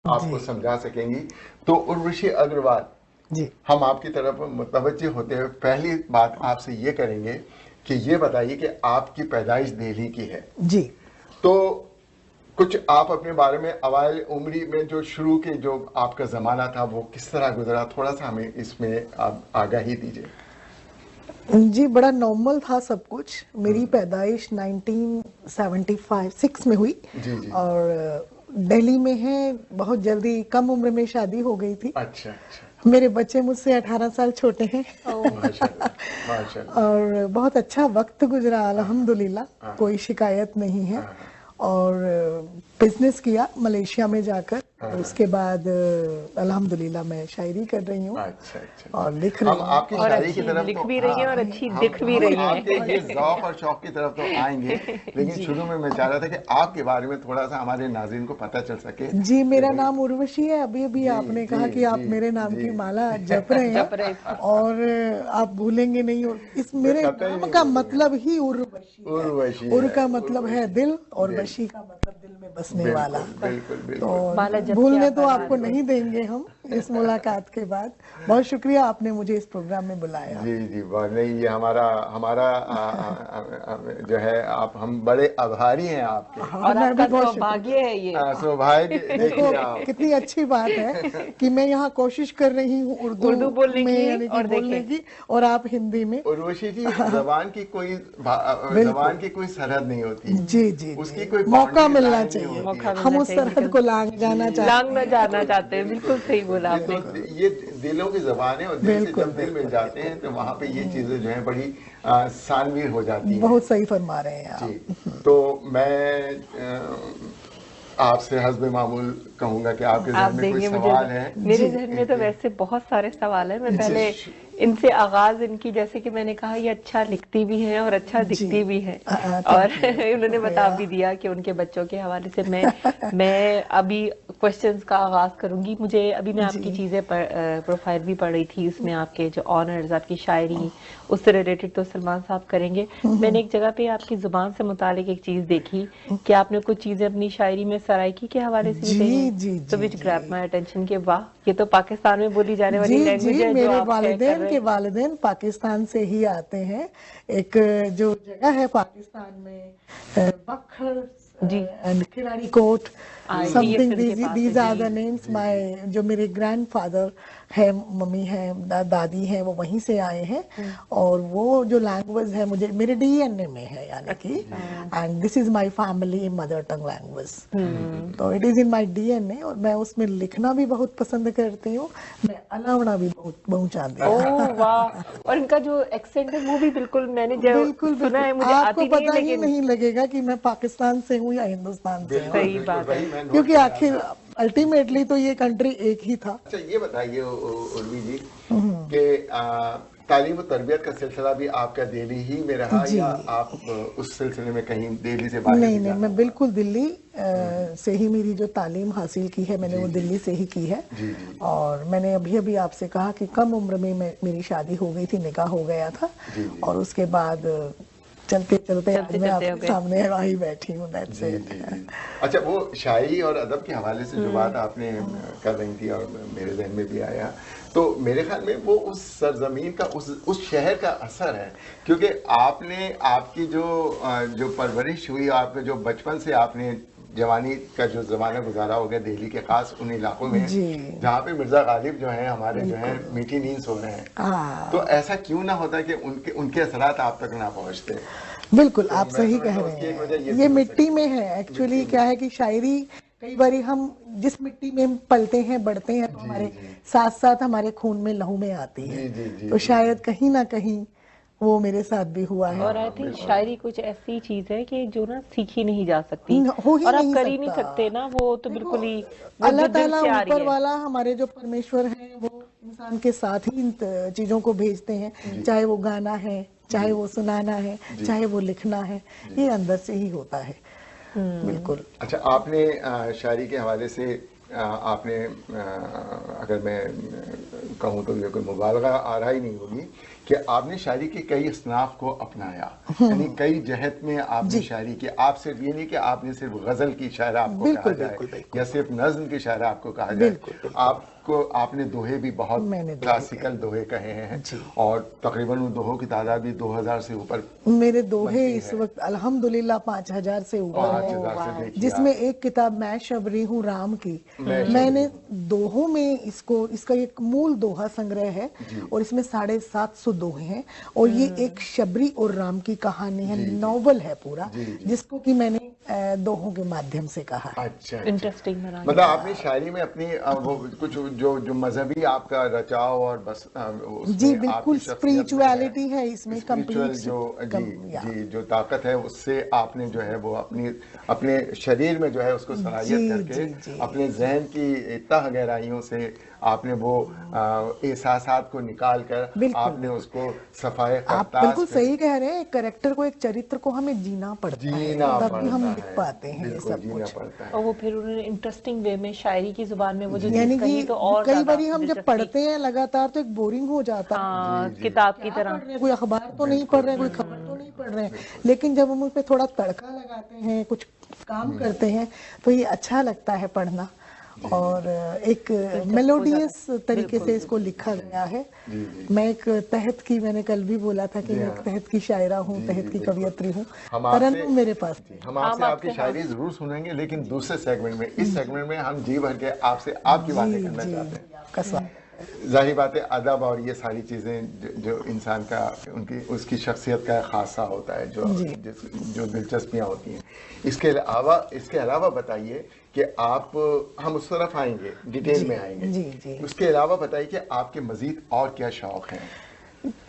आपको समझा सकेंगी। तो उर्वशी अग्रवाल जी, हम आपकी तरफ मुतवज्जे होते हुए पहली बात आपसे ये करेंगे कि ये बताइए कि आपकी पैदाइश दिल्ली की है, जी, तो कुछ आप अपने बारे में अवाइल उम्री में जो शुरू के जो आपका ज़माना था वो किस तरह गुजरा, थोड़ा सा हमें इसमें आप आगाही दीजिए। जी, बड़ा नॉर्मल था सब कुछ। मेरी पैदाइश 1975 6 में हुई जी जी। और दिल्ली में है। बहुत जल्दी कम उम्र में शादी हो गई थी। अच्छा अच्छा। मेरे बच्चे मुझसे 18 साल छोटे हैं। माशाल्लाह माशाल्लाह। और बहुत अच्छा वक्त गुजरा अल्हम्दुलिल्लाह, हाँ कोई शिकायत नहीं है। हाँ और बिजनेस किया मलेशिया में जाकर। हाँ और हाँ। उसके बाद अल्हम्दुलिल्लाह मैं शायरी कर रही हूँ अच्छा अच्छा। और लिख हम रही हूँ। आपकी और शायरी की अच्छी तरफ लिख तो भी रही है और अच्छी दिख भी हम रही है। आपके ये ज़ौक़ और शौक़ की तरफ तो आएंगे, लेकिन जी शुरू में मैं चाह रहा था कि आपके बारे में थोड़ा सा हमारे नाज़रीन को पता चल सके जी, कि मेरा भाई। नाम उर्वशी है। अभी अभी जी आपने जी कहा कि आप जी मेरे नाम जी। की माला जप रहे जप हैं रहे थे। और आप भूलेंगे नहीं। और इस मैं मेरे कतई नाम नहीं का भूलूंगा। मतलब ही उर्वशी है। उर्वशी उर है, का मतलब है उर्वशी। दिल और दिल। वशी का मतलब दिल में बसने वाला। बिल्कुल बिल्कुल तो बिल्कुल। माला जप के भूलने आप तो बना आपको रहे नहीं देंगे हम इस मुलाकात के बाद। बहुत शुक्रिया आपने मुझे इस प्रोग्राम में बुलाया। जी जी, बहुत नहीं, ये हमारा हमारा जो है, आप हम बड़े आभारी हैं आपके। हाँ, और मैं भी आपका बहुत सौभाग्य है ये। सौभाग्य देखो देखिए आप। कितनी अच्छी बात है कि मैं यहाँ कोशिश कर रही हूँ उर्दू उर्दू बोलने में, की यानी कि और बोलने देखें। की, और आप हिंदी में। उर्वशी जी, जबान की कोई बिल्कुल। जबान की कोई सरहद नहीं होती, जी जी उसकी जी, कोई मौका बाउंड्री मिलना लाइन नहीं चाहिए। होती मौका है। हम मिलना उस चाहिए सरहद को निकल लांग जाना जी, चाहते लांग न हैं। जाना तो चाहते हैं। बिल्कुल सही बोला ये आपने। तो ये दिलों की जबान है, और दिल से बिल्कुल जब दिल मिल बिल्कुल जाते हैं तो बिल्कुल, वहाँ पे ये चीज़ें जो हैं बड़ी सानवीर हो जाती हैं। बहुत सही फरमा रहे हैं जी। आप। तो मैं आपसे हस्ब मामूल कहूँगा कि आपके आप जहन में कोई देंगे मुझे। सवाल है। मेरे जी जहन में तो वैसे बहुत सारे सवाल हैं। मैं जी पहले इनसे आगाज इनकी, जैसे कि मैंने कहा, ये अच्छा लिखती भी हैं और अच्छा जी, दिखती भी हैं। और थैंक यू, उन्होंने बता शुक्रिया। भी दिया कि उनके बच्चों के हवाले से मैं अभी क्वेश्चंस का आगाज करूंगी। मुझे अभी मैं आपकी जी चीज़ें प्रोफाइल भी पढ़ रही थी, उसमें आपके जो ऑनर्स, आपकी शायरी, उससे रिलेटेड तो सलमान साहब करेंगे। मैंने एक जगह पे आपकी ज़ुबान से मुतालिक एक चीज़ देखी कि आपने कुछ चीज़ें अपनी शायरी में सराइकी के हवाले से भी कही जी हैं। जी तो जी विच जी ग्रैब माई अटेंशन के वाह, ये तो पाकिस्तान में बोली जाने वाली जी लैंग्वेज जी, है जो मेरे आप शेयर कर वालिदैन रहे के हैं। वालिदैन पाकिस्तान से ही आते हैं। एक जो जगह है पाकिस्तान में, बखर जी, एंड खिलाड़ी कोट, ये समथिंग, सिंध के पास है दीज आर जी। The names. जी जी। माय जो मेरे ग्रैंडफादर है, मम्मी है, दादी है, वो वहीं से आए हैं। और वो जो लैंग्वेज है मुझे मेरे डीएनए में है, यानी कि, अच्छा। And this is my family mother tongue language. तो it is in my DNA, और मैं उसमें लिखना भी बहुत पसंद करती हूँ। मैं अलावना भी बहुत चाहती हूँ। ओह वाह, और इनका जो एक्सेंट है वो भी बिल्कुल, मैंने जब बिल्कुल सुना बिल्कुल, है, मुझे आपको आती नहीं है पता ही लेकिन नहीं लगेगा कि मैं पाकिस्तान से हूँ या हिंदुस्तान से हूँ, बिल्कुल सही बिल्कुल, बात है। वही मैं नोट क्योंकि कर रहा आखिर था। अल्टीमेटली तो ये कंट्री एक ही था। अच्छा ये बताइए उर्वी जी कि तालीम और तरबियत का सिलसिला भी आपका दिल्ली ही में रहा, जी, या आप उस सिलसिले में कहीं दिल्ली से बाहर नहीं भी नहीं, जाना मैं हुआ? बिल्कुल दिल्ली से ही मेरी जो तालीम हासिल की है, मैंने जी वो जी दिल्ली से ही की है। जी जी और मैंने अभी अभी आपसे कहा कि कम उम्र में मेरी शादी हो गई थी, निकाह हो गया था। जी जी और उसके बाद चलते चलते आज चलते मैं चलते हो आपके गए। सामने आई बैठी हूँ। दैट्स जी इट। जी जी। अच्छा, वो शायरी और अदब के हवाले से जो बात आपने कर रही थी और मेरे जहन में भी आया, तो मेरे ख्याल में वो उस सरजमीन का, उस शहर का असर है, क्योंकि आपने, आपकी जो परवरिश हुई, आपके जो बचपन से आपने जवानी का जो ज़माना गुजारा हो गया दिल्ली के, खास उन इलाकों में जी जहाँ पे मिर्ज़ा गालिब जो हैं हमारे, जो हैं बिल्कुल। मीठी नींद सो रहे हैं, तो हाँ ऐसा क्यों ना होता कि उनके उनके असरात आप तक ना पहुँचते? बिल्कुल, तो आप मैं सही कह समझता हूँ रहे उसकी एक हैं। वजह ये ये भी हो मिट्टी सकती में है। है। मिट्टी एक्चुअली में। क्या है कि शायरी, कई बारी हम जिस मिट्टी में हम पलते हैं, बढ़ते हैं, तो जी हमारे जी साथ साथ हमारे खून में, लहू में आती है। जी जी जी तो जी शायद जी। कहीं ना कहीं वो मेरे साथ भी हुआ है। और आई हाँ थिंक बिल्कुल। शायरी कुछ ऐसी चीज है कि जो ना सीखी नहीं जा सकती, हो ही और आप नहीं कर ही नहीं सकता। सकते ना, वो तो देखो, बिल्कुल ही, वो अल्लाह जो दिल ताला से आ रही ऊपर है। वाला, हमारे जो परमेश्वर हैं, वो इंसान के साथ ही इन चीजों को भेजते हैं। जी चाहे वो गाना है, जी चाहे वो सुनाना है, जी चाहे वो लिखना है, जी। ये अंदर से ही होता है। बिल्कुल। अच्छा, आपने शायरी के हवाले से आपने अगर मैं कहूँ तो ये कोई मुबालगा आ रहा ही नहीं होगी कि आपने शायरी के कई असनाफ को अपनाया, यानी कई जहत में आपने शायरी की। आप सिर्फ ये नहीं कि आपने सिर्फ गजल की शायरा आपको कहा जाए या सिर्फ नज्म की शायरा आपको कहा जाए, आपको आपने दोहे भी बहुत क्लासिकल दोहे कहे हैं और तकरीबन उन दोहों की तादाद भी 2000 से ऊपर। मेरे दोहे इस वक्त अल्हम्दुलिल्लाह 5000 से ऊपर है, जिसमें एक किताब मैं शबरी हूँ राम की, मैंने दोहों में इसका एक मूल दोहा संग्रह है और इसमें 750 दोहे हैं और ये एक शबरी और राम की कहानी है, नॉवल है पूरा, जिसको कि मैंने दोहों के माध्यम से कहा। अच्छा, इंटरेस्टिंग। मतलब आपने शायरी में अपनी वो कुछ जो मजहबी आपका रचाव और बस जी बिल्कुल स्पिरिचुअलिटी है इसमें, कंप्लीट जो ताकत है उससे आपने जो है वो अपने शरीर में जो है उसको सलाहियत करके अपने जहन की तह गहराइयों से आपने वो एहसासात को निकाल कर आपने उसको सफाए आप बिल्कुल सही कह रहे हैं। कैरेक्टर को, एक चरित्र को हमें जीना पड़ता है, तभी हम लिख पाते हैं ये सब कुछ। और वो फिर उन्होंने इंटरेस्टिंग वे में शायरी की जुबान में वो जो यानी कि तो और कई बार हम जब पढ़ते हैं लगातार तो एक बोरिंग हो जाता है, किताब की तरह। कोई अखबार तो नहीं पढ़ रहे, कोई खबर तो नहीं पढ़ रहे, लेकिन जब हम उस पर थोड़ा तड़का लगाते हैं, कुछ काम करते हैं, तो ये अच्छा लगता है पढ़ना। और एक मेलोडियस तरीके से इसको लिखा गया है। मैं एक तहत की, मैंने कल भी बोला था कि मैं एक तहत की शायरा हूँ, तहत की कवियत्री हूँ, तरन्नुम मेरे पास। हम आपसे आपकी शायरी जरूर सुनेंगे, लेकिन दूसरे सेगमेंट में, इस सेगमेंट में हम जी भर के आपसे आपकी बातें करना चाहते हैं। आपका स्वागत। जाहिर बात है अदब और ये सारी चीज़ें जो इंसान का उसकी शख्सियत का खासा होता है, जो दिलचस्पियाँ होती हैं। इसके अलावा बताइए कि हम उस तरफ आएंगे, डिटेल में आएंगे। उसके अलावा बताइए कि आपके मजीद और क्या शौक हैं।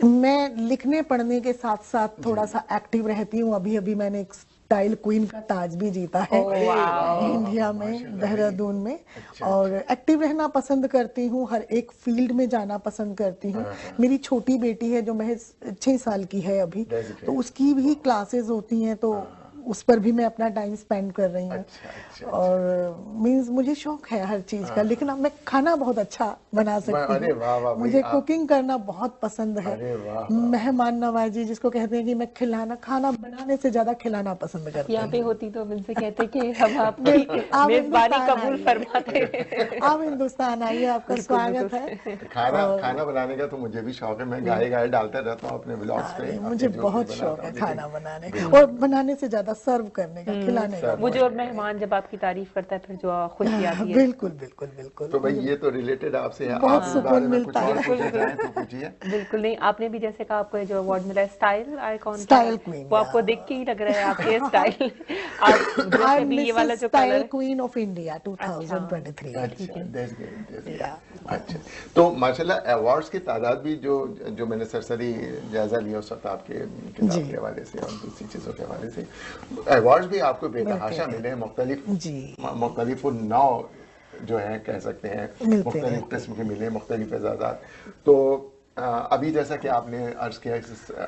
मैं लिखने पढ़ने के साथ साथ थोड़ा सा एक्टिव रहती हूँ। अभी मैंने एक स्टाइल क्वीन का ताज भी जीता है इंडिया में, देहरादून में। और एक्टिव रहना पसंद करती हूँ, हर एक फील्ड में जाना पसंद करती हूँ। मेरी छोटी बेटी है जो महज 6 साल की है अभी, तो उसकी भी क्लासेस होती हैं, तो उस पर भी मैं अपना टाइम स्पेंड कर रही हूँ। और मींस मुझे शौक है हर चीज का, लेकिन मैं खाना बहुत अच्छा बना सकती हूँ। मुझे कुकिंग करना बहुत पसंद है। मेहमान नवाजी जिसको कहते हैं कि मैं खाना बनाने से ज्यादा खिलाना पसंद करती हूँ। यहाँ पे होती तो इनसे कहते कि हम आपकी मेजबानी कबूल फरमाते हैं। आप हिंदुस्तान आइए, आपका स्वागत है। खाना बनाने का तो मुझे भी शौक है, मैं गाए डालता रहता हूँ अपने ब्लॉग्स पे। मुझे बहुत शौक है खाना बनाने का, और बनाने से ज्यादा सर्व करने का, खिलाने का। मुझे और मेहमान जब आपकी तारीफ करता है फिर जो खुशी आती है। बिल्कुल बिल्कुल बिल्कुल। तो भाई ये तो रिलेटेड आपसे है, बहुत सुकून मिलता है। बिल्कुल नहीं, आपने भी जैसे कहा आपको जो अवार्ड मिला है स्टाइल आइकॉन, स्टाइल क्वीन, वो आपको देख के ही लग रहा है आपके स्टाइल। आप भी ये वाला जो स्टाइल क्वीन ऑफ इंडिया 2023। अच्छा, तो माशाल्लाह अवार्ड्स की तादाद भी जो मैंने सरसरी जायजा लिया उस वक्त आपके किताब के हवाले से और दूसरी चीजों के हवाले से, अवार्ड्स भी आपको बेतहाशा मिले हैं, मुख्तलिफ नौ जो है कह सकते हैं, मुख्तलिफ किस्म के मिले, मुख्तलिफ एजाज़ात। तो अभी जैसा कि आपने अर्ज किया,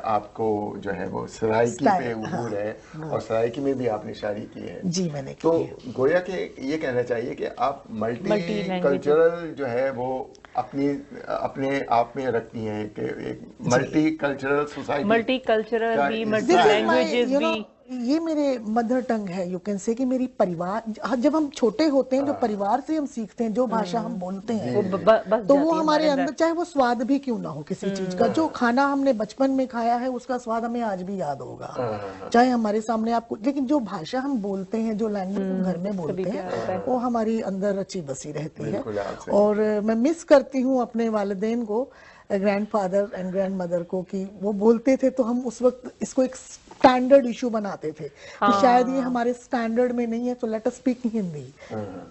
आपको जो है वो सराइकी पे उबूर है और सराइकी में भी आपने शायरी की है। जी मैंने की। तो गोया के ये कहना चाहिए कि आप मल्टी कल्चरल जो है वो अपने आप में रखती हैं, एक multi cultural society, multi cultural भी, मल्टी लैंग्वेजेस भी। ये मेरे मदर टंग है, यू कैन से कि मेरी परिवार, जब हम छोटे होते हैं जो परिवार से हम सीखते हैं, जो भाषा हम बोलते हैं, तो वो हमारे अंदर, चाहे वो स्वाद भी क्यों ना हो किसी चीज का, जो खाना हमने बचपन में खाया है उसका स्वाद हमें आज भी याद होगा, चाहे हमारे सामने आपको, लेकिन जो भाषा हम बोलते हैं, जो लैंग्वेज हम घर में बोलते हैं, वो हमारी अंदर रची बसी रहती है। और मैं मिस करती हूँ अपने वालिदैन को, ग्रैंडफादर एंड ग्रैंड मदर को, कि वो बोलते थे तो हम उस वक्त इसको एक स्टैंडर्ड इशू बनाते थे कि शायद ये हमारे स्टैंडर्ड में नहीं है, तो लेट अस स्पीक हिंदी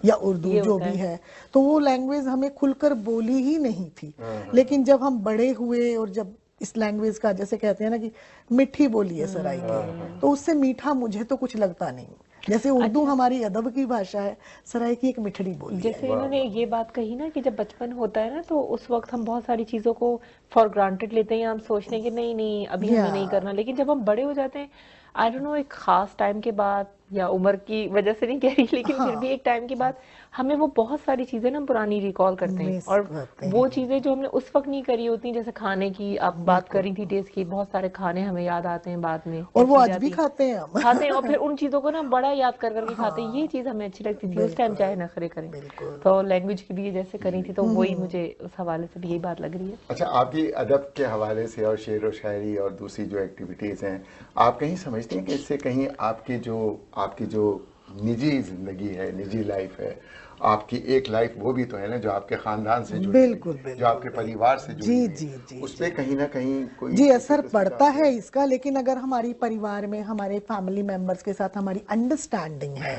या उर्दू जो भी है। तो वो लैंग्वेज हमें खुलकर बोली ही नहीं थी। लेकिन जब हम बड़े हुए और जब इस लैंग्वेज का, जैसे कहते हैं ना कि मिठी बोली है सराइकी, तो उससे मीठा मुझे तो कुछ लगता नहीं। जैसे उर्दू हमारी अदब की भाषा है, सराइकी एक मिठड़ी बोली जैसे है। इन्होंने ये बात कही ना कि जब बचपन होता है ना, तो उस वक्त हम बहुत सारी चीजों को फॉर ग्रांटेड लेते हैं, हम सोचते हैं कि नहीं अभी हमें नहीं करना, लेकिन जब हम बड़े हो जाते हैं आई डोंट नो एक खास टाइम के बाद या उम्र की वजह से नहीं कह रही, लेकिन फिर भी एक टाइम के बाद हमें वो बहुत सारी चीजें ना पुरानी रिकॉल करते हैं, और वो चीजें जो हमने उस वक्त नहीं करी होती, जैसे खाने की आप बात कर रही थी, टेस्ट की, बहुत सारे खाने हमें याद आते हैं बाद में, और वो आज भी खाते हैं हम खाते हैं, और फिर उन चीजों को ना बड़ा याद कर करके खाते हैं। ये चीज हमें अच्छी लगती थी उस टाइम, चाहे नखरे करें। तो लैंग्वेज की भी जैसे करी थी, तो वही मुझे उस हवाले से भी यही बात लग रही है। अच्छा, आपकी अदब के हवाले से और शेर व शायरी और दूसरी जो एक्टिविटीज हैं, आप कहीं समझते हैं कि इससे कहीं आपकी जो निजी जिंदगी है, निजी लाइफ है, आपकी एक लाइफ वो भी तो है ना जो आपके खानदान से जुड़ी, बिल्कुल, जो आपके परिवार से जुड़ी है, उस पे कहीं ना कहीं कोई जी असर पड़ता है इसका। लेकिन अगर हमारी परिवार में हमारे फैमिली मेंबर्स के साथ हमारी अंडरस्टैंडिंग है,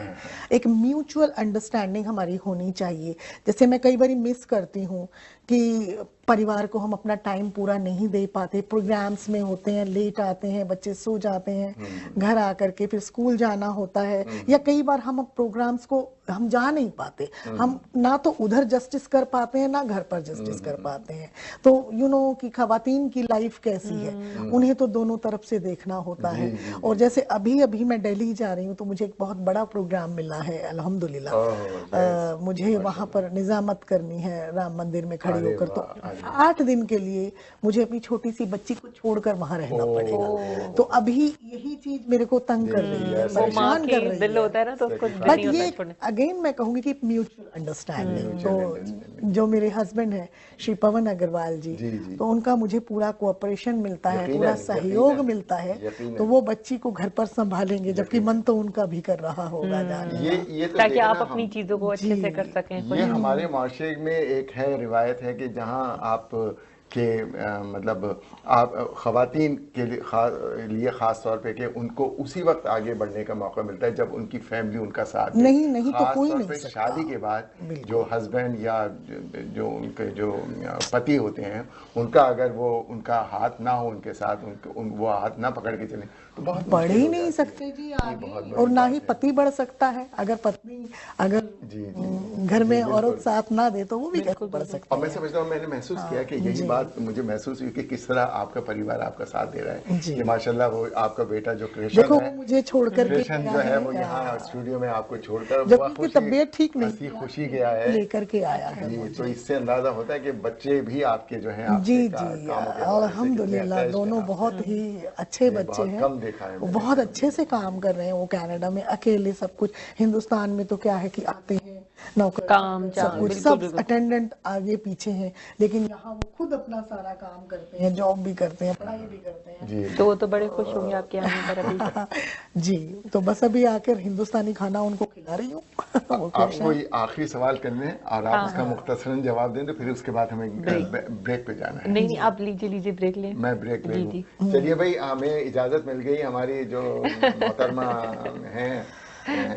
एक म्यूचुअल अंडरस्टैंडिंग हमारी होनी चाहिए। जैसे मैं कई बार मिस करती हूँ कि परिवार को हम अपना टाइम पूरा नहीं दे पाते, प्रोग्राम्स में होते हैं, लेट आते हैं, बच्चे सो जाते हैं, घर आकर के फिर स्कूल जाना होता है, या कई बार हम प्रोग्राम्स को हम जा नहीं पाते, हम ना तो उधर जस्टिस कर पाते हैं ना घर पर जस्टिस कर पाते हैं। तो यू नो कि खवातीन की लाइफ कैसी है, उन्हें तो दोनों तरफ से देखना होता है। और जैसे अभी मैं दिल्ली जा रही हूँ, तो मुझे एक बहुत बड़ा प्रोग्राम मिला है अल्हम्दुलिल्लाह। मुझे वहां पर निजामत करनी है राम मंदिर में खड़ी होकर, तो 8 दिन के लिए मुझे अपनी छोटी सी बच्ची को छोड़कर वहां रहना पड़ेगा। तो अभी यही चीज मेरे को तंग कर रही है, परेशान कर रही दिल होता है ना, तो उसको बट ये अगेन मैं कहूंगी कि म्यूचुअल अंडरस्टैंडिंग। तो जो मेरे हस्बैंड है श्री पवन अग्रवाल जी, तो उनका मुझे पूरा कोऑपरेशन मिलता है, पूरा सहयोग मिलता है, तो वो बच्ची को घर पर संभालेंगे, जबकि मन तो उनका भी कर रहा होगा ये तो ताकि आप अपनी चीजों को अच्छे से कर सकें। ये हमारे माशरे में एक है रिवायत है कि जहाँ आप के मतलब आप खवातीन के लिए ख़ास तौर पे कि उनको उसी वक्त आगे बढ़ने का मौका मिलता है जब उनकी फैमिली उनका साथ दे। नहीं तो कोई नहीं सकता। शादी के बाद जो हस्बैंड या जो उनके जो पति होते हैं, उनका अगर वो उनका हाथ ना हो उनके साथ, वो हाथ ना पकड़ के चले तो बहुत बढ़ ही नहीं सकते जी आगे, और ना ही पति बढ़ सकता है। अगर पत्नी अगर घर में औरत साथ ना दे तो वो भी कैसे बढ़ सकता है। और मैं समझता हूँ, मैंने महसूस किया कि यही बात मुझे महसूस हुई कि किस तरह आपका परिवार आपका साथ दे रहा है कि माशाल्लाह वो आपका बेटा जो कृष्ण देखो है, मुझे छोड़कर के जो है वो यहाँ स्टूडियो में आपको छोड़कर जब उसकी तबीयत ठीक नहीं, खुशी गया है, लेकर के आया है। तो इससे अंदाजा होता है कि बच्चे भी आपके जो है जी अल्हम्दुलिल्लाह दोनों बहुत ही अच्छे बच्चे हैं, वो बहुत अच्छे से काम कर रहे हैं। वो कनाडा में अकेले सब कुछ, हिंदुस्तान में तो क्या है कि आते हैं नौकर काम सब कुछ, सब अटेंडेंट आगे पीछे हैं, लेकिन यहाँ वो खुद अपना सारा काम करते हैं, जॉब भी करते हैं, पढ़ाई भी करते हैं। तो वो तो बड़े खुश होंगे आपके आने पर अभी। जी तो बस अभी आकर हिंदुस्तानी खाना उनको खिला रही हूँ। आप कोई आखिरी सवाल करने हैं और आप उसका मुख्तसरन जवाब दें, तो फिर उसके बाद हमें ब्रेक पे जाना है। नहीं आप लीजिए ब्रेक लें। मैं ब्रेक ले लूं। चलिए भाई, हमें इजाजत मिल गई। हमारी जो मोहतरमा हैं,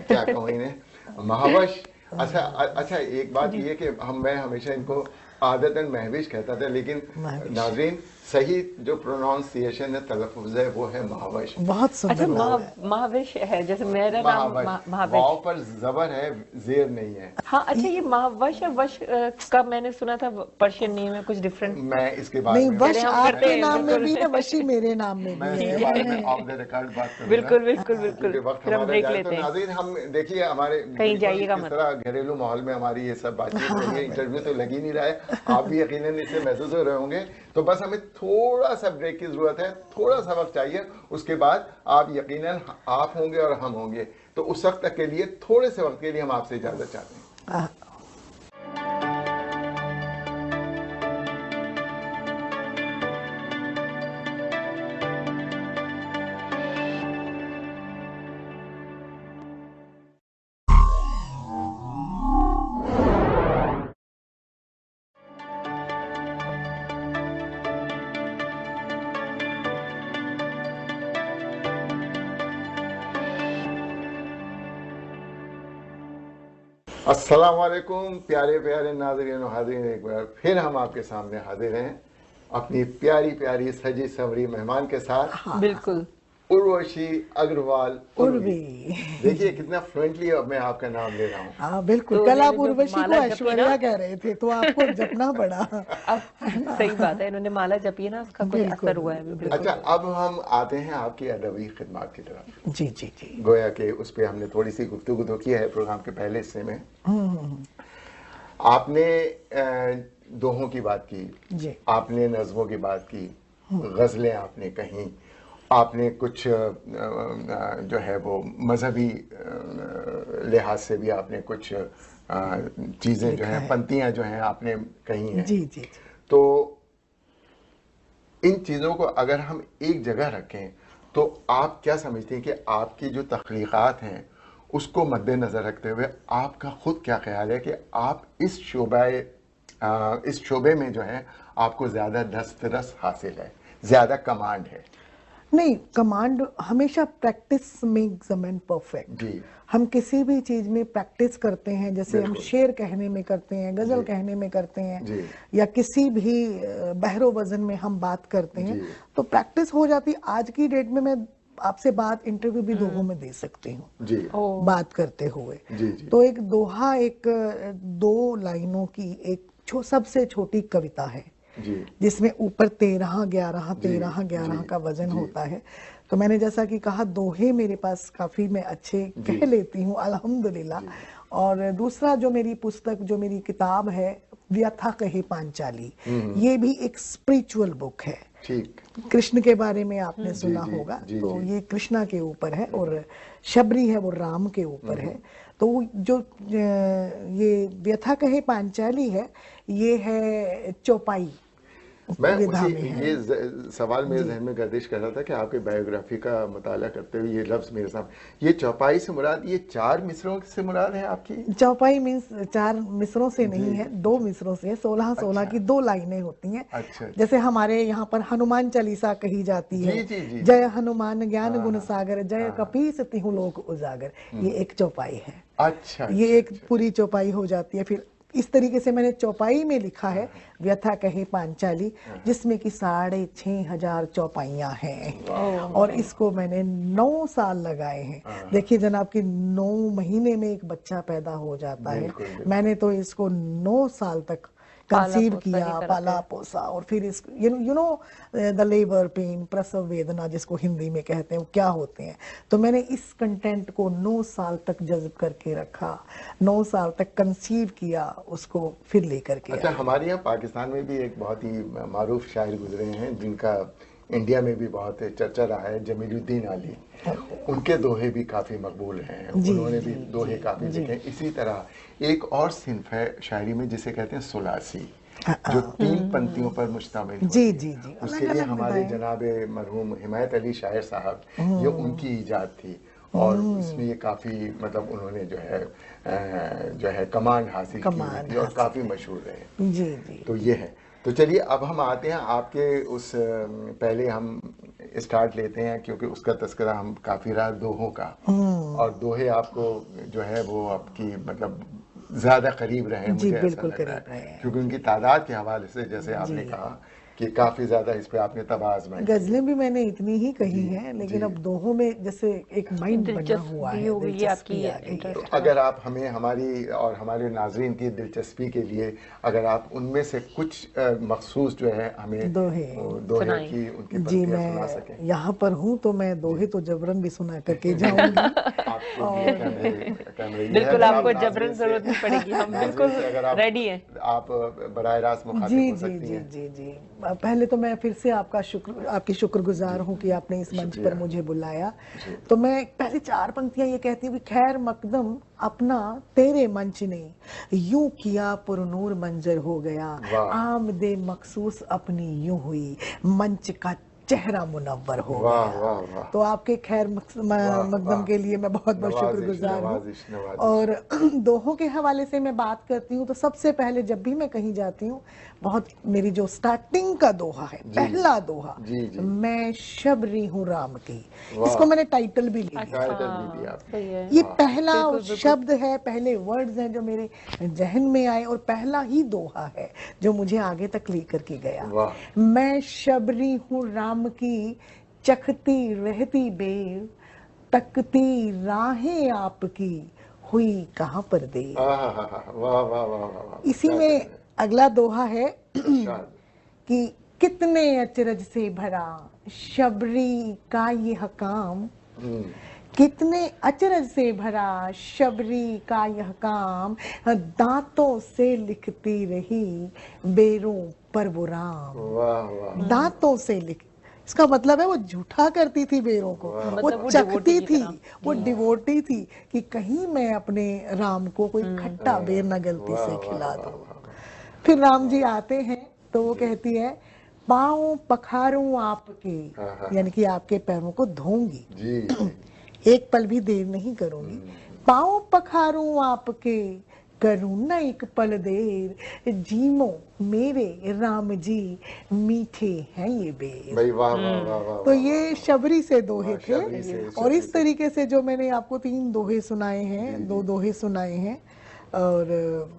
क्या कहूँ इन्हें, महावश। अच्छा एक बात ये कि मैं हमेशा इनको आदतन महविश कहता था, लेकिन नाज़रीन सही जो प्रोनाउंसिएशन है, तलफ़ुज़ है, वो है महावश। बहुत सुंदर। अच्छा महावश है, जैसे मेरा नाम महावश, वाव पर ज़बर है, ज़ेर नहीं है। हाँ अच्छा, ये महावश और वश का मैंने सुना था पर्शियन नेम है कुछ डिफरेंट। मैं इसके बारे नहीं, में वश आपके नाम में भी है, वशी मेरे नाम में भी है। इसके बारे में ऑफ द रिकॉर्ड बात करूंगा। बिल्कुल फिर हम ब्रेक लेते हैं। नाज़रीन हम देखिए हमारे कहीं जाइएगा मत, इस तरह घरेलू माहौल में हमारी ये सब बातचीत हो रही है, इंटरव्यू तो लग ही नहीं रहा है, आप भी यकीनन इससे महसूस हो रहे होंगे। तो बस हमें थोड़ा सा ब्रेक की जरूरत है, थोड़ा सा वक्त चाहिए, उसके बाद आप यकीनन आप होंगे और हम होंगे। तो उस वक्त तक के लिए, थोड़े से वक्त के लिए हम आपसे इजाजत चाहते हैं। अस्सलाम वालेकुम प्यारे प्यारे नाज़रीन हाज़रीन, एक बार फिर हम आपके सामने हाजिर हैं अपनी प्यारी प्यारी सजी सवरी मेहमान के साथ। बिल्कुल उर्वशी अग्रवाल उर्वी। देखिए कितना फ्लुएंटली अब मैं आपका नाम ले रहा हूँ। हाँ बिल्कुल, तो कल आप इन्होंने जो उर्वशी को माला जपी ऐश्वर्या ना, कह रहे थे तो आपको जपना पड़ा। अब सही बात है, इन्होंने माला जपी है ना, उसका कोई बिल्कुल, असर हुआ है अभी, बिल्कुल। अच्छा, अब हम आते हैं आपकी अदबी खिदमत की तरफ। जी जी जी। गोया के उस पे हमने थोड़ी सी गुफ्तगू तो की है प्रोग्राम के पहले हिस्से में। आपने दोहों की बात की जी। आपने नज़मों की बात की, गज़लें आपने कहीं, आपने कुछ जो है वो मजहबी लिहाज से भी आपने कुछ चीज़ें जो हैं, पंक्तियां जो हैं आपने कही हैं। जी जी। तो इन चीज़ों को अगर हम एक जगह रखें तो आप क्या समझते हैं कि आपकी जो तख्लीक़ात हैं उसको मद्देनज़र रखते हुए आपका खुद क्या ख्याल है कि आप इस शोबे में जो है आपको ज़्यादा दस्तरस हासिल है, ज़्यादा कमांड है? नहीं, कमांड हमेशा practice makes a man perfect. जी। हम किसी भी चीज में प्रैक्टिस करते हैं, जैसे हम शेर कहने में करते हैं, गजल कहने में करते हैं, या किसी भी बहरो वजन में हम बात करते हैं, तो प्रैक्टिस हो जाती। आज की डेट में मैं आपसे बात इंटरव्यू भी दोहों में दे सकती हूँ बात करते हुए। तो एक दोहा एक 2 लाइनों की एक सबसे छोटी कविता है जिसमें ऊपर 13-11 का वजन होता है। तो मैंने जैसा कि कहा, दोहे मेरे पास काफी मैं अच्छे कह लेती हूँ अल्हम्दुलिल्लाह। और दूसरा जो मेरी पुस्तक, जो मेरी किताब है, व्यथा कहे पांचाली, ये भी एक स्पिरिचुअल बुक है। कृष्ण के बारे में आपने सुना होगा, तो ये कृष्णा के ऊपर है, और शबरी है वो राम के ऊपर है। तो जो ये व्यथा कहे पांचाली है, ये है चौपाई मैं उसी ये सवाल मेरे जहन में गर्दिश कर रहा था कि आपके बायोग्राफी का मुताला करते हुए ये लफ्ज मेरे सामने, ये चौपाई से मुराद ये 4 मिसरों से मुराद है आपकी? चौपाई मीन्स 4 मिसरों से नहीं है, 2 मिसरों से। 16 की 2 लाइनें होती हैं। अच्छा। जैसे हमारे यहाँ पर हनुमान चालीसा कही जाती है, जय हनुमान ज्ञान गुण सागर, जय कपीस तिहु लोक उजागर, ये एक चौपाई है। अच्छा। ये एक पूरी चौपाई हो जाती है। फिर इस तरीके से मैंने चौपाई में लिखा है व्यथा कहे पांचाली, जिसमें कि 6500 चौपाइयां हैं, और इसको मैंने 9 साल लगाए हैं। देखिए जनाब कि 9 महीने में एक बच्चा पैदा हो जाता है। मैंने तो इसको 9 साल तक कंसीव किया, पाला पोसा, और फिर इस you know the labour pain, प्रसव वेदना जिसको हिंदी में कहते हैं, वो क्या होते हैं। तो मैंने इस कंटेंट को 9 साल तक जज्ब करके रखा, 9 साल तक कंसीव किया उसको, फिर लेकर के। अच्छा, हमारे यहाँ पाकिस्तान में भी एक बहुत ही मारूफ शायर गुजरे हैं जिनका इंडिया में भी बहुत चर्चा रहा है, जमीलुद्दीन आली। उनके दोहे भी काफ़ी मकबूल हैं, उन्होंने भी दोहे काफ़ी लिखे। इसी तरह एक और सिंफ है शायरी में जिसे कहते हैं सुलासी, जो 3 पंक्तियों पर मुश्तमिल होती है। उसके लिए हमारे जनाब मरहूम हिमायत अली शायर साहब, ये उनकी ईजाद थी, और उसमें ये काफ़ी मतलब उन्होंने जो है कमांड हासिल की थी और काफ़ी मशहूर रहे। तो ये है। तो चलिए अब हम आते हैं आपके उस, पहले हम स्टार्ट लेते हैं क्योंकि उसका तस्करा हम काफ़ी रहा दोहों का, और दोहे आपको जो है वो आपकी मतलब ज़्यादा करीब रहे, मुझे ऐसा लग रहा है, क्योंकि उनकी तादाद के हवाले से जैसे आपने कहा कि काफी ज्यादा इस पे आपने तबाह आजमाई। गजलें भी मैंने इतनी ही कही हैं, लेकिन अब दोहों में जैसे एक माइंड बना हुआ है, दिलचस्पी आपकी। तो अगर आप हमें हमारी और हमारे नाजरीन की दिलचस्पी के लिए अगर आप उनमें से कुछ मखसूस जो है हमें दोहे की उनकी पंक्तियां सुना सकें। यहाँ पर हूँ तो मैं दोहे तो जबरन भी सुना करके जाऊंगी। बिल्कुल, आपको जबरन जरूरत नहीं पड़ेगी, हम बिल्कुल रेडी हैं। आप बराह रास्त मुखातिब हो सकती हैं। जी। पहले तो मैं फिर से आपकी शुक्रगुजार हूँ कि आपने इस मंच पर मुझे बुलाया। तो मैं पहले 4 पंक्तियां ये कहती हूँ कि खैर मकदम अपना तेरे मंच ने यूं किया पुरनूर मंजर हो गया, आमदे मखसूस अपनी यूं हुई, मंच का चेहरा मुनव्वर हो गया। तो आपके खैर मकदम के लिए मैं बहुत बहुत शुक्रगुजार हूँ। और दोहों के हवाले से मैं बात करती हूँ तो सबसे पहले जब भी मैं कहीं जाती हूँ, बहुत मेरी जो स्टार्टिंग का दोहा है, पहला दोहा, मैं शबरी हूँ राम की, इसको मैंने टाइटल भी लिया। ये पहला शब्द है, पहले वर्ड्स हैं जो मेरे जहन में आए, और पहला ही दोहा है जो मुझे आगे तक लेकर के गया। मैं शबरी हूँ राम की, चखती रहती बेर, तकती राहें आपकी, हुई कहाँ पर देर। वाह वाह वाह वाह वाह। इसी में अगला दोहा है इरशाद। कि कितने अचरज से भरा शबरी का यह काम, कितने अचरज से भरा शबरी का यह काम, दांतों से लिखती रही बेरों पर वो राम। वाह वाह। दांतों से लिख, इसका मतलब है वो झूठा करती थी बेरों को, वो मतलब वो चखती devotee की थी, तरह। वो डिवोटी थी कि कहीं मैं अपने राम को कोई खट्टा बेर न गलती से खिला दूं। फिर राम जी आते हैं तो वो कहती है पाँव पखारूं आपके, यानी कि आपके पैरों को धोऊंगी, जी। एक पल भी देर नहीं करूंगी। पाँव पखारूं आपके, करूं न एक पल देर, जीमो मेरे राम जी मीठे हैं ये बेर। भाई वाह वाह वाह वाह। तो ये शबरी से दोहे थे, शबरी से, और शबरी इस तरीके से जो मैंने आपको 3 दोहे सुनाए हैं, 2 दोहे सुनाए हैं, और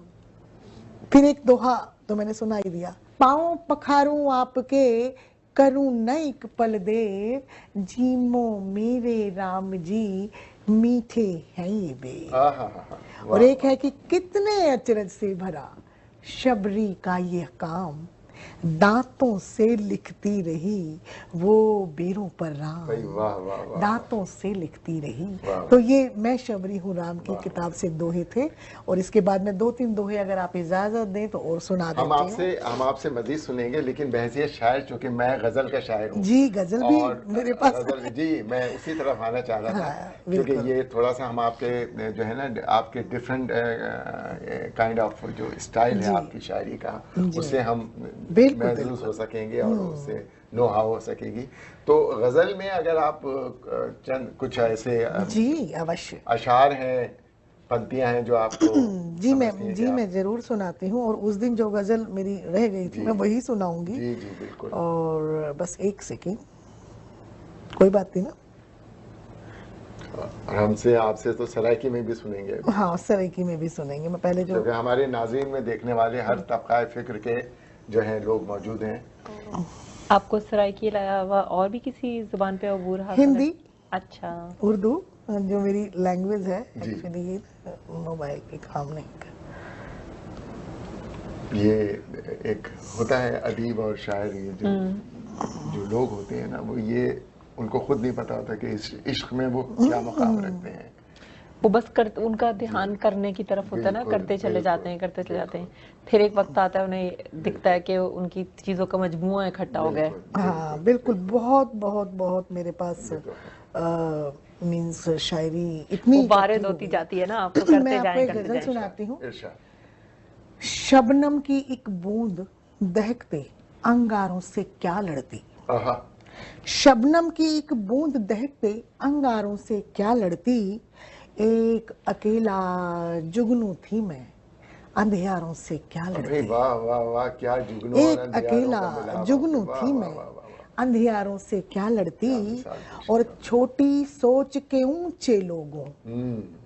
फिर एक दोहा तो मैंने सुना ही दिया। पाँव पखारूं आपके, करूं न एक पल देर, जीमो मेरे राम जी मीठे हैं ये बेर। और एक है कि कितने अचरज से भरा शबरी का ये काम, दांतों से लिखती रही वो बेरों पर राम। भाई वाह वाह वाह। दांतों से लिखती रही। वाह। तो ये मैं शबरी हूँ राम की किताब से दोहे थे, और इसके बाद में 2-3 दोहे अगर आप इजाजत दें तो और सुना देते हैं। हम आपसे मजीद सुनेंगे, लेकिन बहसियत शायर, चूंकि मैं गजल का शायर हूँ जी, गजल भी और मेरे पास गजल, जी मैं उसी तरफ आना चाह रहा था। हाँ, क्योंकि बिल्कुल। ये थोड़ा सा हम आपके जो है ना, आपके डिफरेंट काइंड ऑफ जो स्टाइल है आपकी शायरी का, उससे हम बिल्कुल, महसूस हो सकेंगे और उससे नो हाउ हो सकेगी। तो गजल में अगर आप चंद कुछ ऐसे जी अवश्य अशार हैं, पंक्तियां हैं जो आपको समझती हैं मैं जरूर सुनाती हूँ, और उस दिन जो गजल मेरी रह गई थी मैं वही सुनाऊंगी। जी जी बिल्कुल। और बस एक सेकेंड, कोई बात नहीं ना। हमसे आपसे तो सरायकी में भी सुनेंगे, हाँ, सराइकी में भी सुनेंगे। मैं पहले जो क्योंकि हमारे नाज़रीन में देखने वाले हर तबका फिक्र के जो हैं लोग मौजूद हैं। आपको सराय के अलावा और भी किसी जुबान पे अबूर हासिल है? हिंदी, अच्छा, उर्दू जो मेरी लैंग्वेज है, जी। एक्चुअली मोबाइल पे काम नहीं कर। ये एक होता है अदीब और शायर, ये जो लोग होते हैं ना, वो ये उनको खुद नहीं पता होता कि इस इश्क में वो क्या मकाम रखते हैं। वो बस उनका ध्यान करने की तरफ होता है ना, बिल्कुल, करते चले बिल्कुल, जाते हैं, करते चले जाते हैं। फिर एक वक्त आता है उन्हें दिखता है कि उनकी चीजों का मजमुआ इकट्ठा हो गया है। हाँ बिल्कुल, बहुत बहुत बहुत मेरे पास मींस शायरी इतनी वो बारिद इकट्ठी हो होती गई। जाती है ना, आपको करते मैं आपको जाएं, एक करते गजल जाएं। सुनाती हूँ। इरशाद। शबनम की एक बूंद दहकते अंगारों से क्या लड़ती। आहा। शबनम की एक बूंद दहकते अंगारों से क्या लड़ती, एक अकेला जुगनू थी मैं अंधियारों से क्या अरे लड़ती। वाह वाह वाह, क्या जुगनू और एक अंधियारों अकेला का मिलाप। जुगनू वाह, थी वाह, मैं वाह, वाह, वाह। अंधियारों से क्या लड़ती, मिसाल पेश और छोटी सोच के ऊंचे लोगों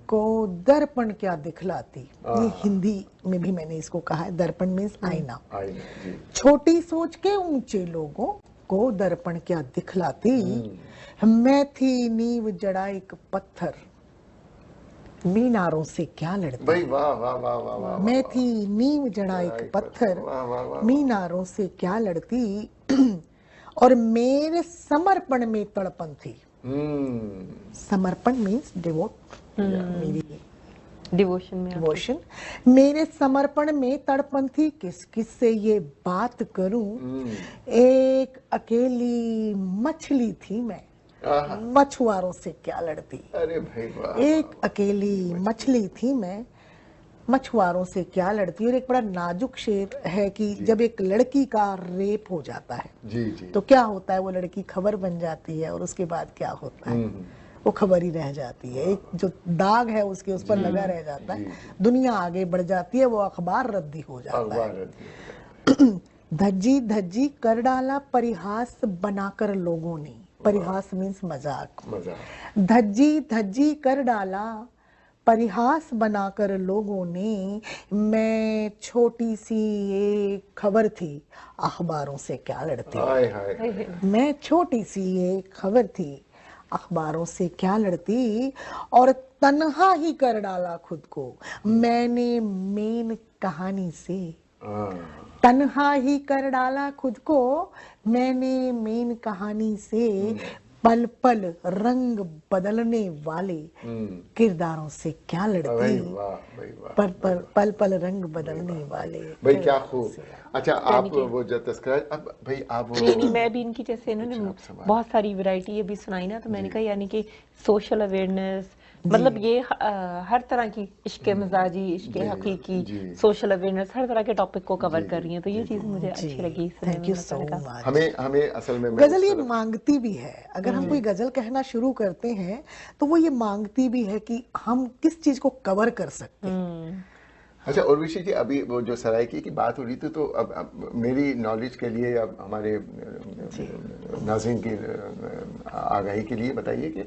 को दर्पण क्या दिखलाती। ये हिंदी में भी मैंने इसको कहा है, दर्पण मीन्स आईना। आईना, जी। छोटी सोच के ऊंचे लोगों को दर्पण क्या दिखलाती, मैं थी नींव जड़ा एक पत्थर मीनारों से क्या लड़ती। भाई वाह वाह वाह वाह वाह। मैं थी नींव जड़ा एक पत्थर वाह, वाह, वाह, मीनारों से क्या लड़ती, और मेरे समर्पण में तड़पन थी। समर्पण मीन्स डिवोट, मेरी डिवोशन में डिवोशन। मेरे समर्पण में तड़पन थी, किस किस से ये बात करूं, एक अकेली मछली थी मैं मछुआरों से क्या लड़ती। अरे भाई वाह। एक अकेली मछली थी मैं मछुआरों से क्या लड़ती। और एक बड़ा नाजुक शेर है कि जब एक लड़की का रेप हो जाता है जी जी। तो क्या होता है, वो लड़की खबर बन जाती है, और उसके बाद क्या होता है, वो खबर ही रह जाती है। एक जो दाग है उसके उस पर लगा रह जाता है। दुनिया आगे बढ़ जाती है, वो अखबार रद्दी हो जाता है। धज्जी धज्जी कर डाला परिहास बनाकर लोगों ने। परिहास मीन्स मजाक। धज्जी धज्जी कर डाला परिहास बनाकर लोगों ने, मैं छोटी सी एक खबर थी, अखबारों से क्या लड़ती। हाय हाय। मैं छोटी सी एक खबर थी, अखबारों से क्या लड़ती, और तन्हा ही कर डाला खुद को मैंने मेन कहानी से। तन्हा ही कर डाला खुद को मैंने मेन कहानी से, पल पल रंग बदलने वाले किरदारों से क्या लड़ती। भाई वाह, भाई वाह। पल पल रंग बदलने वाले। भाई क्या खूब। अच्छा, आप वो जो तस्करा, अब भाई आप वो नहीं, मैं भी इनकी जैसे इन्होंने बहुत सारी वैरायटी अभी सुनाई ना, तो मैंने कहा यानी कि सोशल अवेयरनेस, मतलब ये हर तरह की इश्क मजाजी, इश्क हकीकी, सोशल अवेयरनेस, हर तरह के टॉपिक को कवर कर रही हैं, तो ये चीज मुझे अच्छी लगी। Thank you so much. हमें असल में गजल ये मांगती भी है, अगर हम कोई गजल कहना शुरू करते हैं तो वो ये मांगती भी है कि हम किस चीज को कवर कर सकते हैं। अच्छा उर्वशी जी, अभी वो जो सराइकी की बात हो रही थी, तो अब मेरी नॉलेज के लिए, अब हमारे नाज़रीन की आगाही के लिए बताइए कि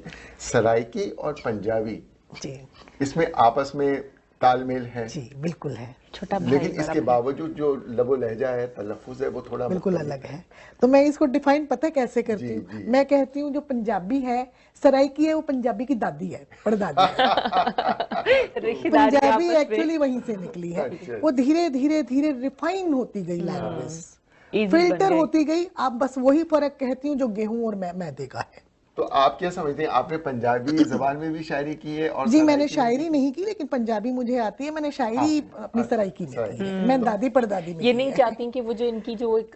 सराइकी और पंजाबी जी, इसमें आपस में तालमेल है? जी बिल्कुल है, छोटा भाई, लेकिन इसके बावजूद जो लबो लहजा है, तलफ्फुज़ है, वो थोड़ा बिल्कुल अलग है। तो मैं इसको डिफाइन पता है कैसे करती हूँ? मैं कहती हूँ जो पंजाबी है, सराइकी है, वो पंजाबी की दादी है, परदादी है। पंजाबी एक्चुअली वहीं से निकली है। वो धीरे धीरे धीरे रिफाइन होती गई लैंग्वेज, फिल्टर होती गई। आप बस वही फर्क कहती हूँ जो गेहूं और मैदे का है। तो आप क्या समझते हैं, आपने पंजाबी जबान में भी शायरी की है? और जी मैंने शायरी नहीं की, लेकिन पंजाबी मुझे आती है। मैंने शायरी अपनी सराइकी में की है, मैं दादी परदादी में। ये नहीं चाहती कि वो जो इनकी जो एक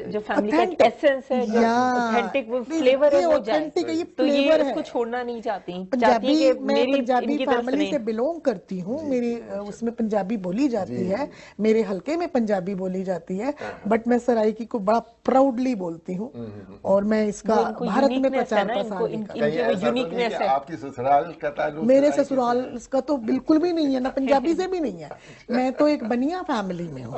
जो फैमिली का एसेंस है, जो ऑथेंटिक वो फ्लेवर है, वो जाए, तो ये इसको छोड़ना नहीं चाहती। पंजाबी, मैं पंजाबी फैमिली से बिलोंग करती हूँ, मेरी उसमें पंजाबी बोली जाती है, मेरे हलके में पंजाबी बोली जाती है, बट मैं सराइकी को बड़ा प्राउडली बोलती हूँ और मैं इसका भारत में प्रचार यूनिकनेस है। आपकी ससुराल का ताल्लुक मेरे ससुराल का तो बिल्कुल भी नहीं है, ना पंजाबी से भी नहीं है। मैं तो एक बनिया फैमिली में हूँ,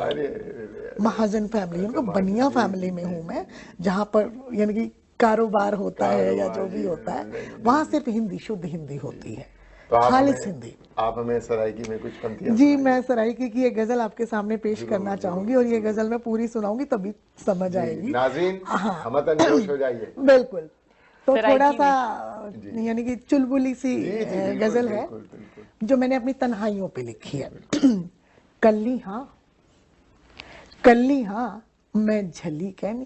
महाजन फैमिली, उनको बनिया फैमिली में हूँ मैं, जहाँ पर यानी कि कारोबार होता है या जो भी होता है, वहाँ सिर्फ हिंदी, शुद्ध हिंदी होती है, खालिस हिंदी। आप हमें सराइकी में कुछ पंक्तियां? जी मैं सराइकी की एक गजल आपके सामने पेश करना चाहूंगी और ये गजल मैं पूरी सुनाऊंगी तभी समझ आएगी। नाज़रीन हमतन जोश हो जाइए। बिल्कुल। तो थोड़ा सा यानी कि चुलबुली सी गजल है जो मैंने अपनी तन्हाइयों पे लिखी है। कल्ली हाँ मैं झली कहनी।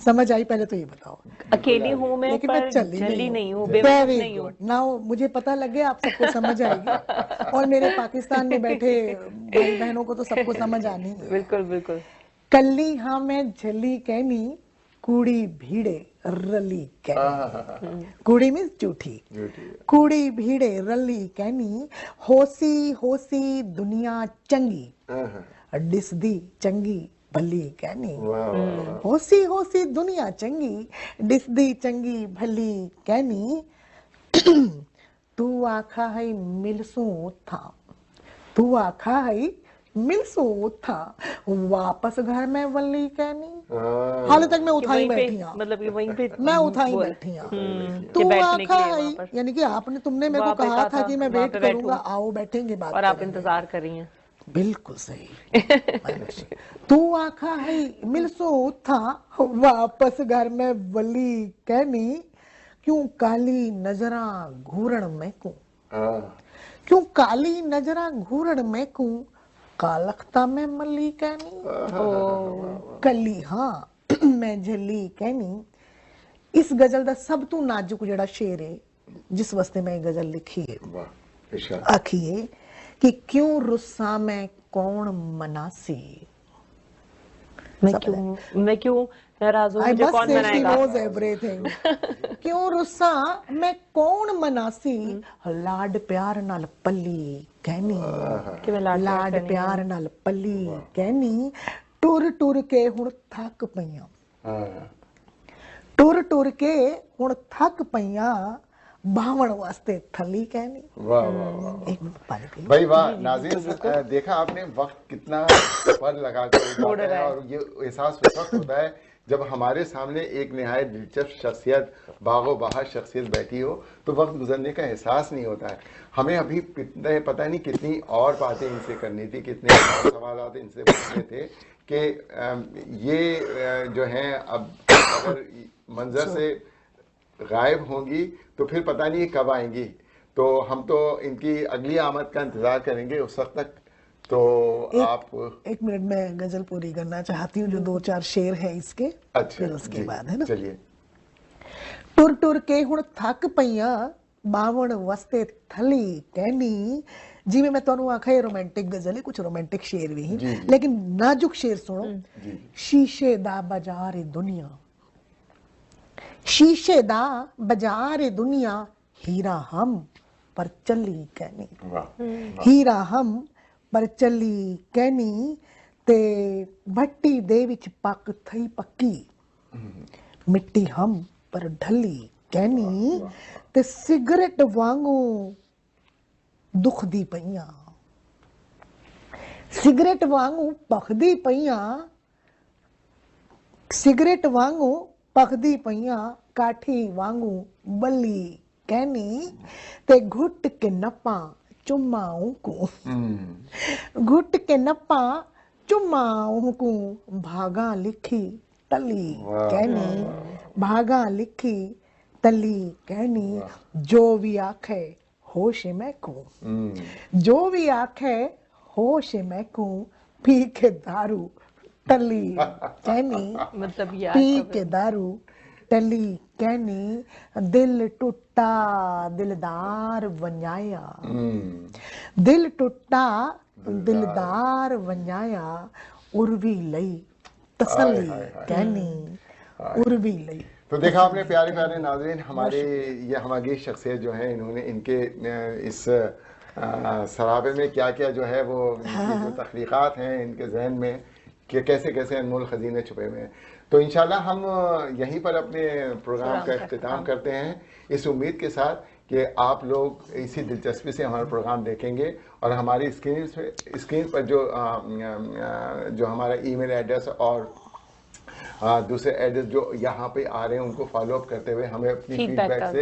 समझ आई? पहले तो ये बताओ। अकेली हूँ मैं, लेकिन पर मैं चली नहीं हूँ, वेरी गुड। नाउ मुझे पता लग गया आप सबको समझ आएगी, और मेरे पाकिस्तान में बैठे भाई बहनों को तो सबको समझ आनी है। बिल्कुल बिल्कुल। कल्ली हाँ मैं झली कहनी, कूड़ी भीड़े रली कहनी। कूड़ी मीन्स झूठी, कूड़ी भीड़े रली कहनी, होसी होसी दुनिया चंगी, डिसदी चंगी भली कहनी। होसी होसी दुनिया चंगी, डिसदी चंगी भली कहनी। तू आखा है मिलसू था, तू आखा है मिलसू था, वापस घर में वल्ली कहनी। हाल तक मैं उठाई बैठी हूँ, मतलब कि वहीं पे मैं उठाई बैठी हूँ। तू आखा है यानी कि आपने, तुमने मेरे को कहा था कि मैं वेट करूंगा, आओ बैठेंगे बात, और आप इंतजार कर रही हैं। बिल्कुल सही। तू आखा है मिलसू था, वापस घर में वल्ली कहनी। क्यों काली नजरा घूरण में को, क्यों काली नजरा घूरण में को, कालख्ता में मल्ली कहनी। कली हाँ मैं झली कहनी। इस गजल का सब तो नाजुक जड़ा शेर है जिस वास्ते मैं गजल लिखी है, आखिए कि क्यों रुस्सा में कौन मनासी। मैं क्यों नाराज हूं, मुझे कौन मनाएगा। क्यों रुस्सा मैं कौन मनासी, लाड प्यार नाल पल्ली कहनी। लाड प्यार नाल पल्ली कहनी। टुर टुर के हुण थक पईयां, टुर टुर के हुण थक पईयां, बावण वास्ते थली कहनी। वाह वाह वाह एक मिनट पानी पी लो। भाई वाह। नाज़रीन देखा आपने वक्त कितना पर लगा कर उड़ रहा है। और ये एहसास उस वक्त होता है जब हमारे सामने एक निहायत दिलचस्प शख्सियत, बागो बहार शख्सियत बैठी हो, तो वक्त गुजरने का एहसास नहीं होता है। हमें अभी पता नहीं कितनी और बातें इनसे करनी थी, कितने और सवाल इनसे पूछने थे कि ये जो हैं अब अगर मंजर से गायब होंगी तो फिर पता नहीं कब आएंगी। तो हम तो इनकी अगली आमद का इंतजार करेंगे उस वक्त तक। तो आप एक मिनट में गजल पूरी करना चाहती हूँ, जो 2-4 शेर है इसके। अच्छा फिर उसके जी, बाद है ना। चलिए। टुर टुर के हुण थक पईया बावण वास्ते थली कहनी। जिवें मैं तुहानू आखा ये रोमांटिक गजल है, कुछ रोमांटिक शेर भी जी, हैं, जी। लेकिन नाजुक शेर सुनो। जी शीशे दा बाजार ए दुनिया, शीशे दा बाजार ए दुनिया, हीरा हम पर चली कहनी। वाह हीरा हम पर चली कहनी ते भट्टी दे विच पक थई पक्की, मिट्टी हम पर ढली कहनी ते सिगरेट वांगू दुखदी पईयां, सिगरेट वांगू पखदी पईयां, सिगरेट वांगू पखदी पईयां, काठी वांगू बली कहनी ते घुट के नपा चुमाऊं को, घुट के नपा चुमाऊं को, भागा लिखी तली कहनी, भागा लिखी तली कहनी। जो भी आखे होश में को, जो भी आखे होश में को, पी के दारू टली कहनी, मतलब ये पी के दारू टली कहनी। दिल टूटा दिलदार वंजाया, दिल टूटा दिलदार वंजाया, उर्वी लई तसल्ली कहनी, उर्वी लई। तो देखा आपने प्यारे प्यारे नाज़रीन, हमारे ये हमारी शख्सियत जो है, इन्होंने इनके इस सराबे में क्या क्या जो है वो इनकी जो तख्लीक़ात हैं इनके जहन में कि कैसे कैसे अनमोल ख़ज़ीने छुपे हुए हैं। तो इंशाल्लाह हम यहीं पर अपने प्रोग्राम का इख्तिताम करते हैं, इस उम्मीद के साथ कि आप लोग इसी दिलचस्पी से हमारा प्रोग्राम देखेंगे और हमारी स्क्रीन पर जो हमारा ईमेल एड्रेस और दूसरे एड्रेस जो यहाँ पे आ रहे हैं उनको फॉलोअप करते हुए हमें अपनी फीडबैक से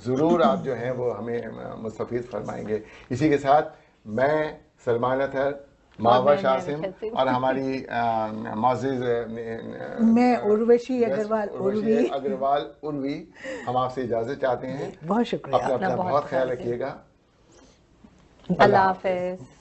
ज़रूर आप जो हैं वो हमें मुस्तफ़ीद फरमाएंगे। इसी के साथ मैं सलमान अतहर, मावा शासिम और हमारी मोअज़्ज़िज़ मैं उर्वशी अग्रवाल उर्वी हम आपसे इजाज़त चाहते हैं। बहुत शुक्रिया। अपना बहुत ख्याल रखिएगा। अल्लाह हाफ़िज़।